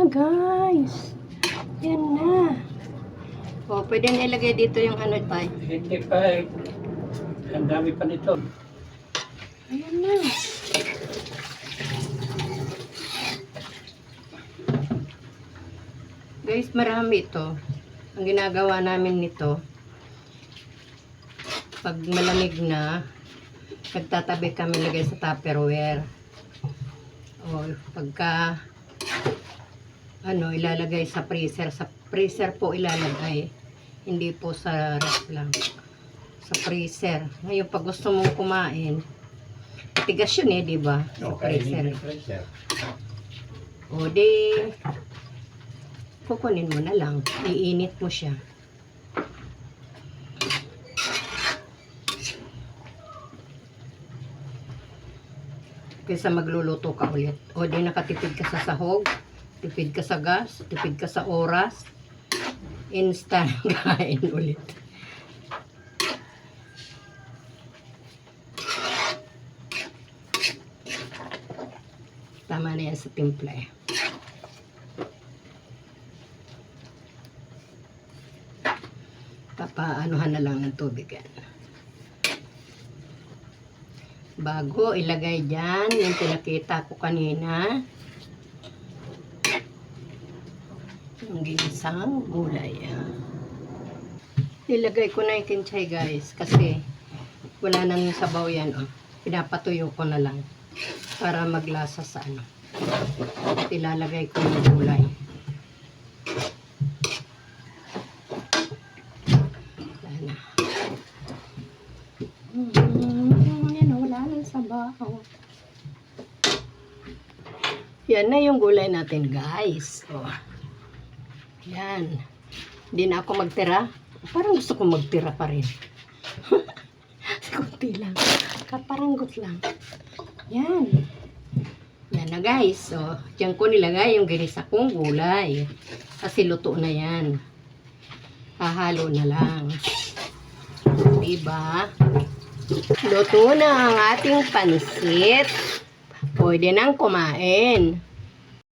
na guys. Yan na. O, pwede na ilagay dito yung ano tayo. Hindi pa eh. Ang dami pa nito. Ayan na. Guys, marami ito. Ang ginagawa namin nito, pag malamig na, nagtatabi kami lagay sa Tupperware. O, pagka, ilalagay sa freezer. Sa freezer po ilalagay. Hindi po sa ref lang. Sa freezer. Ngayon, pag gusto mong kumain, tigas yun eh, di ba? Sa freezer. O, di, kukunin mo na lang. Iinit mo siya. Kaysa magluluto ka ulit. O, di nakatipid ka sa sahog, tipid ka sa gas, tipid ka sa oras, instant kain ulit. Tama na yan sa timpla eh. Papaanuhan na lang ng tubig yan. Bago ilagay dyan yung pinakita ko kanina, yung ginisang gulay. Ilagay ko na yung kinchay guys kasi wala nang sabaw yan. Oh. Pinapatuyo ko na lang para maglasa sa ano. At ilalagay ko yung gulay. Yan na yung gulay natin guys. Oh. Yan. Hindi na ako magtira. Parang gusto ko magtira pa rin. Kunti lang. Kaparanggot lang. Yan. Yan na guys. Oh. Diyan ko nilagay yung ginisa kong gulay. Kasi luto na yan. Hahalo na lang. Diba? Luto na ang ating pansit. Pwede nang kumain.